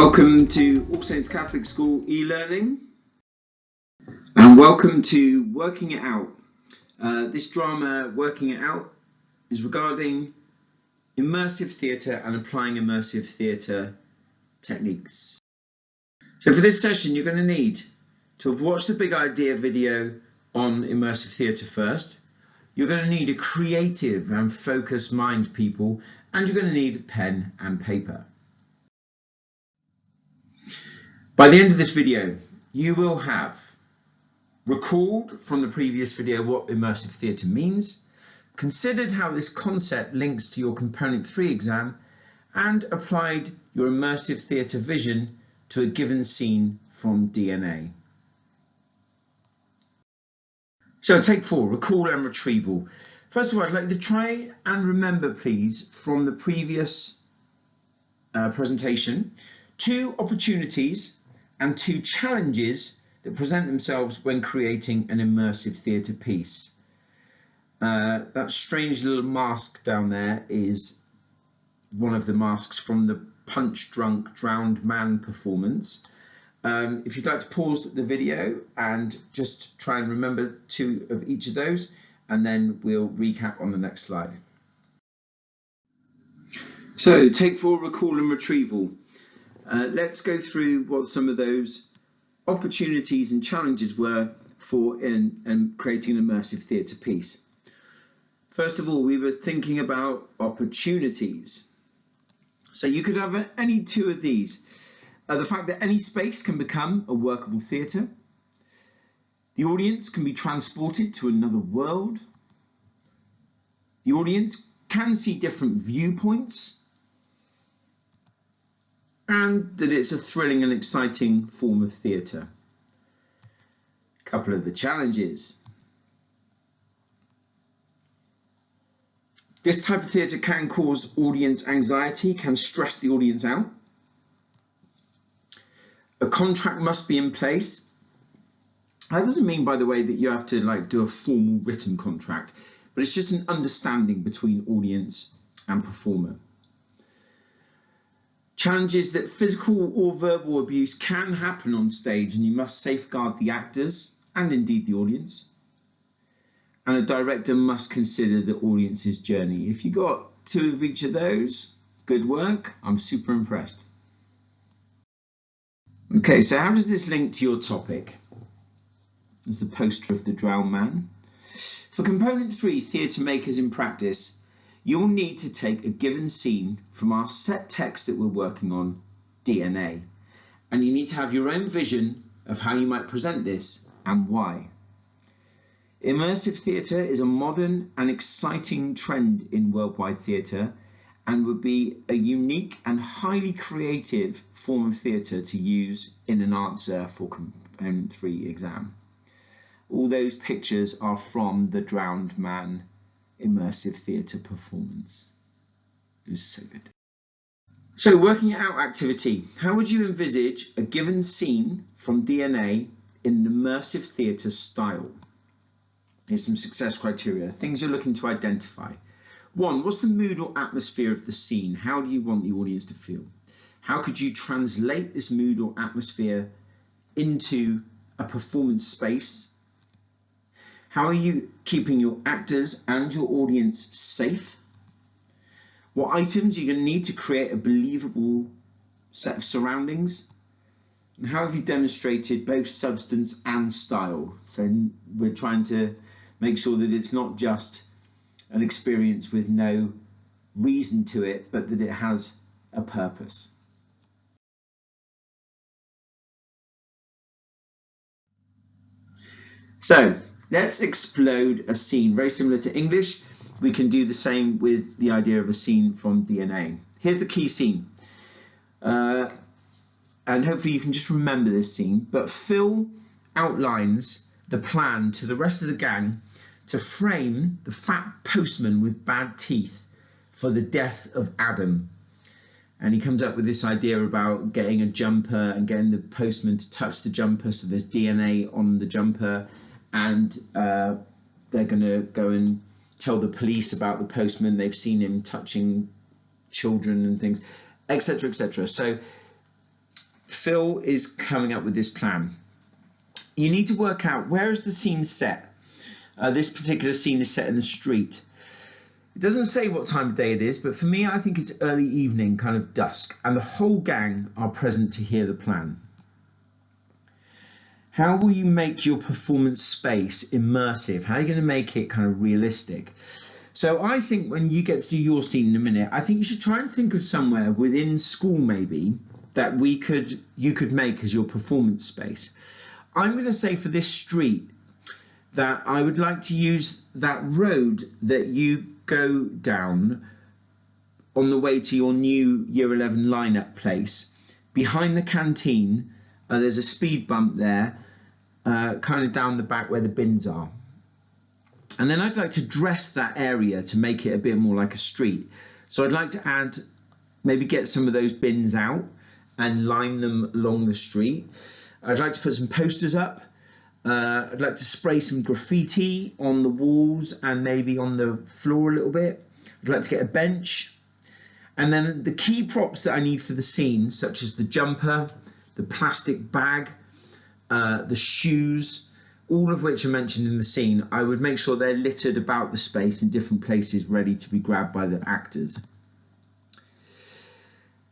Welcome to All Saints Catholic School e-learning, and welcome to Working It Out. This drama, Working It Out, is regarding immersive theatre and applying immersive theatre techniques. So for this session, you're going to need to have watched the Big Idea video on immersive theatre first. You're going to need a creative and focused mind, people, and you're going to need pen and paper. By the end of this video, you will have recalled from the previous video what immersive theatre means, considered how this concept links to your Component 3 exam, and applied your immersive theatre vision to a given scene from DNA. So take 4, recall and retrieval. First of all, I'd like you to try and remember, please, from the previous presentation, 2 opportunities and 2 challenges that present themselves when creating an immersive theatre piece. That strange little mask down there is one of the masks from the Punch Drunk Drowned Man performance. If you'd like to pause the video and just try and remember 2 of each of those, and then we'll recap on the next slide. So take 4, recall and retrieval. Let's go through what some of those opportunities and challenges were for creating an immersive theatre piece. First of all, we were thinking about opportunities. So you could have any 2 of these. The fact that any space can become a workable theatre. The audience can be transported to another world. The audience can see different viewpoints. And that it's a thrilling and exciting form of theatre. A couple of the challenges. This type of theatre can cause audience anxiety, can stress the audience out. A contract must be in place. That doesn't mean, by the way, that you have to do a formal written contract, but it's just an understanding between audience and performer. Challenges that physical or verbal abuse can happen on stage, and you must safeguard the actors and indeed the audience. And a director must consider the audience's journey. If you got 2 of each of those, good work. I'm super impressed. Okay, so how does this link to your topic? There's the poster of the drowned man. For Component 3, Theatre Makers in Practice, you'll need to take a given scene from our set text that we're working on, DNA, and you need to have your own vision of how you might present this and why. Immersive theatre is a modern and exciting trend in worldwide theatre and would be a unique and highly creative form of theatre to use in an answer for Component 3 exam. All those pictures are from the Drowned Man immersive theatre performance. It was so good. So working it out activity. How would you envisage a given scene from DNA in an immersive theatre style? Here's some success criteria, things you're looking to identify. 1, what's the mood or atmosphere of the scene? How do you want the audience to feel? How could you translate this mood or atmosphere into a performance space? How are you keeping your actors and your audience safe? What items are you going to need to create a believable set of surroundings? And how have you demonstrated both substance and style? So we're trying to make sure that it's not just an experience with no reason to it, but that it has a purpose. So let's explode a scene. Very similar to English, we can do the same with the idea of a scene from DNA. Here's the key scene. And hopefully you can just remember this scene, but Phil outlines the plan to the rest of the gang to frame the fat postman with bad teeth for the death of Adam. And he comes up with this idea about getting a jumper and getting the postman to touch the jumper so there's DNA on the jumper, and they're going to go and tell the police about the postman. They've seen him touching children and things, etc., etc. So Phil is coming up with this plan. You need to work out, where is the scene set? This particular scene is set in the street. It doesn't say what time of day it is, but for me, I think it's early evening, kind of dusk, and the whole gang are present to hear the plan. How will you make your performance space immersive? How are you going to make it kind of realistic? So I think when you get to do your scene in a minute, I think you should try and think of somewhere within school maybe that you could make as your performance space. I'm going to say for this street that I would like to use that road that you go down on the way to your new Year 11 lineup place. Behind the canteen, there's a speed bump there, kind of down the back where the bins are. And then I'd like to dress that area to make it a bit more like a street. So I'd like to maybe get some of those bins out and line them along the street. I'd like to put some posters up. I'd like to spray some graffiti on the walls and maybe on the floor a little bit. I'd like to get a bench. And then the key props that I need for the scene, such as the jumper, the plastic bag, the shoes, all of which are mentioned in the scene, I would make sure they're littered about the space in different places, ready to be grabbed by the actors.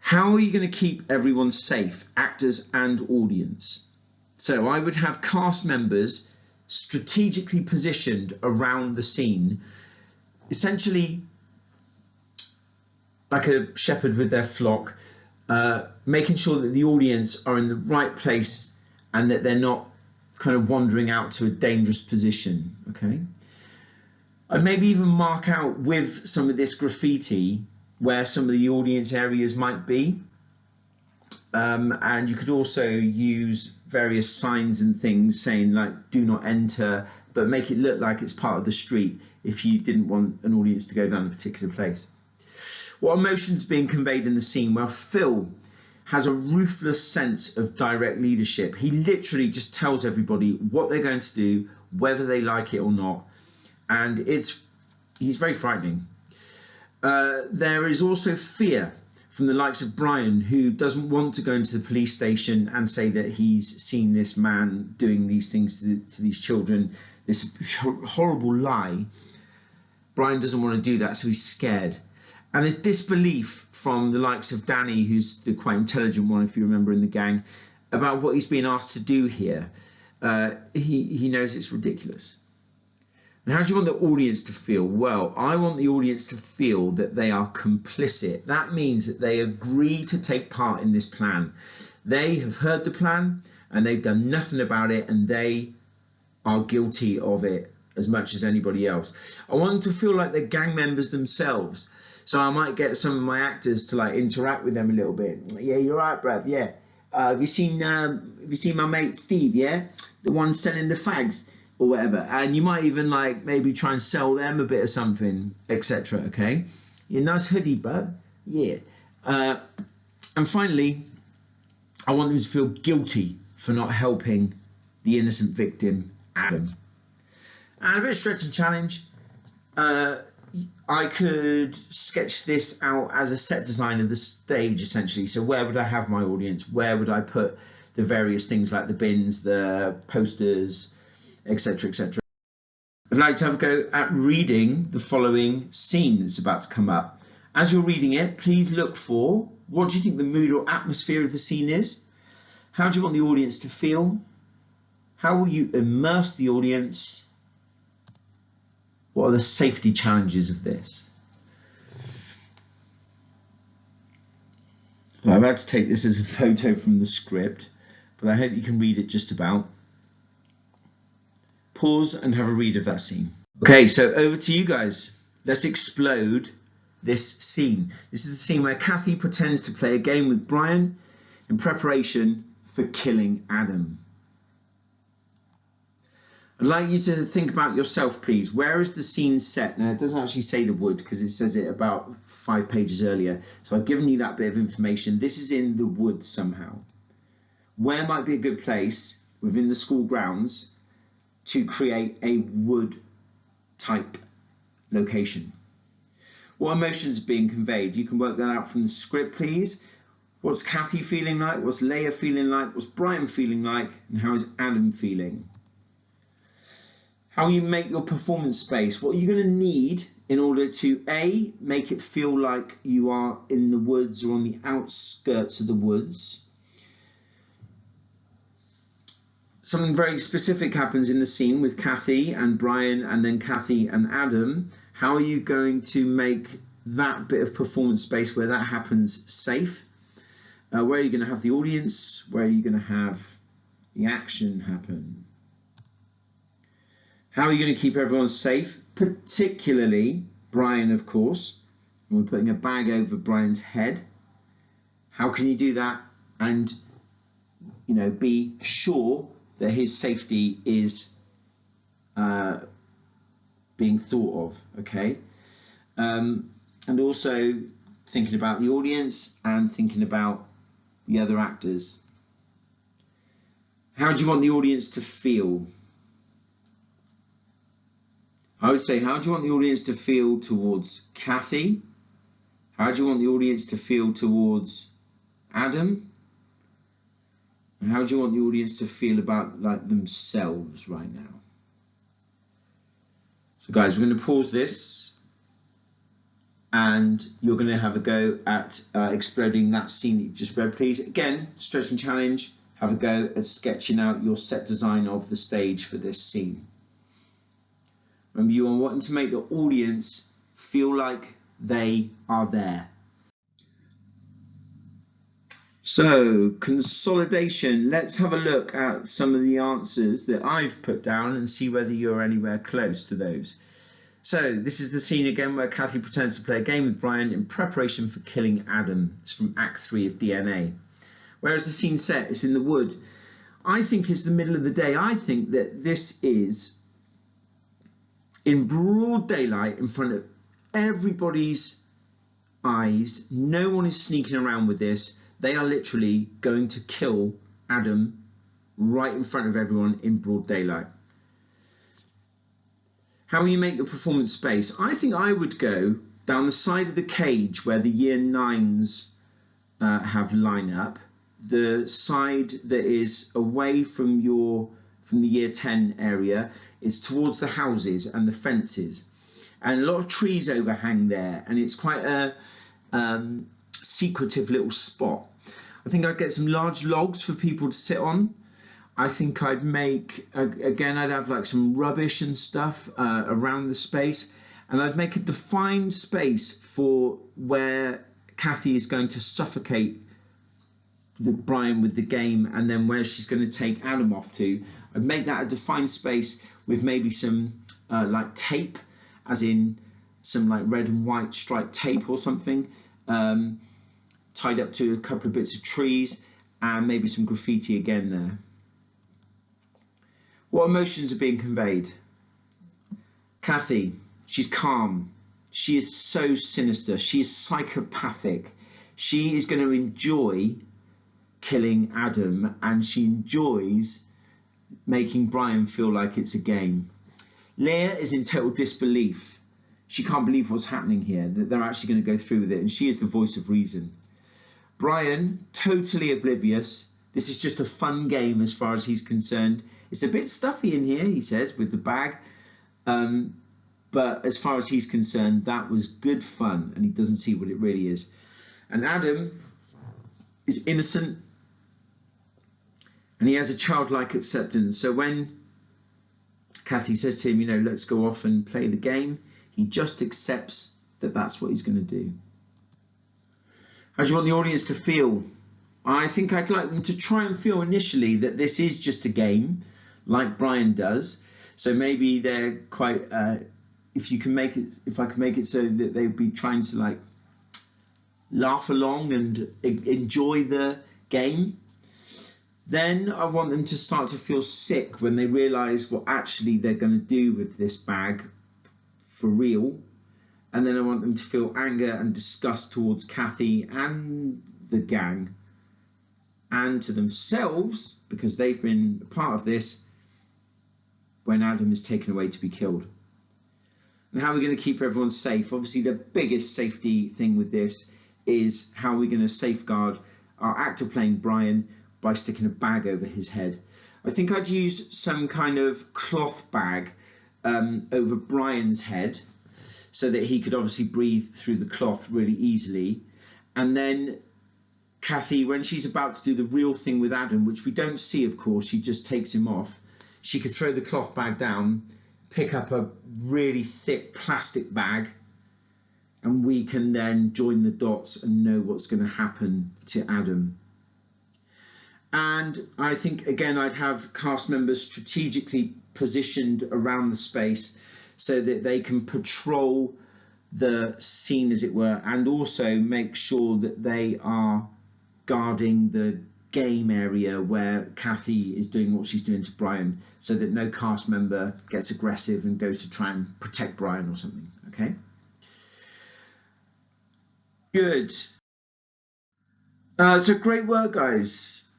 How are you going to keep everyone safe, actors and audience? So I would have cast members strategically positioned around the scene, essentially like a shepherd with their flock, making sure that the audience are in the right place and that they're not kind of wandering out to a dangerous position. Okay, I'd maybe even mark out with some of this graffiti where some of the audience areas might be, and you could also use various signs and things saying like do not enter, but make it look like it's part of the street if you didn't want an audience to go down a particular place. What emotions being conveyed in the scene? Well, Phil has a ruthless sense of direct leadership. He literally just tells everybody what they're going to do, whether they like it or not, and he's very frightening. There is also fear from the likes of Brian, who doesn't want to go into the police station and say that he's seen this man doing these things to these children, this horrible lie. Brian doesn't want to do that, so he's scared. And there's disbelief from the likes of Danny, who's the quite intelligent one, if you remember, in the gang, about what he's being asked to do here. He knows it's ridiculous. And how do you want the audience to feel? Well, I want the audience to feel that they are complicit. That means that they agree to take part in this plan. They have heard the plan and they've done nothing about it, and they are guilty of it as much as anybody else. I want them to feel like they're gang members themselves. So I might get some of my actors to like interact with them a little bit. Yeah, you're right, bruv. Yeah. Have you seen my mate Steve? Yeah, the one selling the fags or whatever. And you might even like maybe try and sell them a bit of something, etc. Okay. Yeah, nice hoodie, bub. Yeah. And finally, I want them to feel guilty for not helping the innocent victim, Adam. And a bit of stretch and challenge. I could sketch this out as a set design of the stage, essentially. So where would I have my audience? Where would I put the various things like the bins, the posters, etc., etc. I'd like to have a go at reading the following scene that's about to come up. As you're reading it, please look for, what do you think the mood or atmosphere of the scene is? How do you want the audience to feel? How will you immerse the audience? What are the safety challenges of this? Well, I've had to take this as a photo from the script, but I hope you can read it just about. Pause and have a read of that scene. Okay, so over to you guys. Let's explode this scene. This is the scene where Kathy pretends to play a game with Brian in preparation for killing Adam. I'd like you to think about yourself, please. Where is the scene set? Now, it doesn't actually say the wood because it says it about 5 pages earlier. So I've given you that bit of information. This is in the woods somehow. Where might be a good place within the school grounds to create a wood type location? What emotions are being conveyed? You can work that out from the script, please. What's Kathy feeling like? What's Leah feeling like? What's Brian feeling like? And how is Adam feeling? How you make your performance space. What are you going to need in order to A, make it feel like you are in the woods or on the outskirts of the woods? Something very specific happens in the scene with Kathy and Brian and then Kathy and Adam. How are you going to make that bit of performance space where that happens safe? Where are you going to have the audience? Where are you going to have the action happen? How are you going to keep everyone safe? Particularly Brian, of course. And we're putting a bag over Brian's head. How can you do that and, you know, be sure that his safety is being thought of, okay? And also thinking about the audience and thinking about the other actors. How do you want the audience to feel? I would say, how do you want the audience to feel towards Kathy? How do you want the audience to feel towards Adam? And how do you want the audience to feel about like themselves right now? So guys, we're going to pause this and you're going to have a go at exploding that scene that you've just read, please. Again, stretching challenge, have a go at sketching out your set design of the stage for this scene. Remember, you are wanting to make the audience feel like they are there. So, consolidation. Let's have a look at some of the answers that I've put down and see whether you're anywhere close to those. So, this is the scene again where Kathy pretends to play a game with Brian in preparation for killing Adam. It's from Act 3 of DNA. Whereas the scene set is in the wood. I think it's the middle of the day. I think that this is in broad daylight in front of everybody's eyes. No one is sneaking around with this. They are literally going to kill Adam right in front of everyone in broad daylight. How will you make your performance space? I think I would go down the side of the cage where the year 9s have line up. The side that is away from the year 10 area is towards the houses and the fences. And a lot of trees overhang there, and it's quite a secretive little spot. I think I'd get some large logs for people to sit on. I think I'd make, again, I'd have like some rubbish and stuff around the space, and I'd make a defined space for where Kathy is going to suffocate Brian with the game, and then where she's going to take Adam off to. I'd make that a defined space with maybe some like tape, as in some like red and white striped tape or something, tied up to a couple of bits of trees, and maybe some graffiti again there. What emotions are being conveyed? Kathy, she's calm. She is so sinister. She is psychopathic. She is going to enjoy killing Adam, and she enjoys making Brian feel like it's a game. Leah is in total disbelief. She can't believe what's happening here, that they're actually going to go through with it, and she is the voice of reason. Brian, totally oblivious. This is just a fun game as far as he's concerned. It's a bit stuffy in here, he says, with the bag. But as far as he's concerned, that was good fun, and he doesn't see what it really is. And Adam is innocent, and he has a childlike acceptance. So when Kathy says to him, you know, let's go off and play the game, he just accepts that that's what he's going to do. How do you want the audience to feel? I think I'd like them to try and feel initially that this is just a game, like Brian does. So maybe they're quite, if I can make it so that they'd be trying to like laugh along and enjoy the game. Then I want them to start to feel sick when they realise what actually they're going to do with this bag for real. And then I want them to feel anger and disgust towards Kathy and the gang, and to themselves, because they've been a part of this, when Adam is taken away to be killed. And how are we going to keep everyone safe? Obviously, the biggest safety thing with this is how we're going to safeguard our actor playing Brian by sticking a bag over his head. I think I'd use some kind of cloth bag over Brian's head so that he could obviously breathe through the cloth really easily. And then Kathy, when she's about to do the real thing with Adam, which we don't see, of course, she just takes him off, she could throw the cloth bag down, pick up a really thick plastic bag, and we can then join the dots and know what's going to happen to Adam. And I think, again, I'd have cast members strategically positioned around the space so that they can patrol the scene, as it were, and also make sure that they are guarding the game area where Kathy is doing what she's doing to Brian, so that no cast member gets aggressive and goes to try and protect Brian or something. Okay? Good. So great work, guys.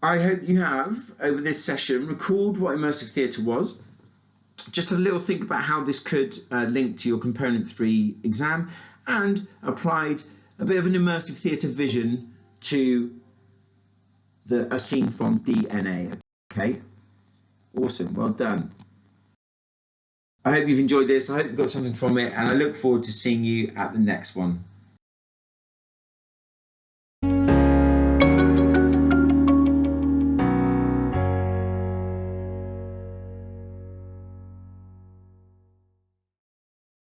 I hope you have, over this session, recalled what immersive theatre was. Just a little think about how this could link to your Component 3 exam, and applied a bit of an immersive theatre vision to a scene from DNA. Okay, awesome, well done. I hope you've enjoyed this. I hope you got something from it, and I look forward to seeing you at the next one.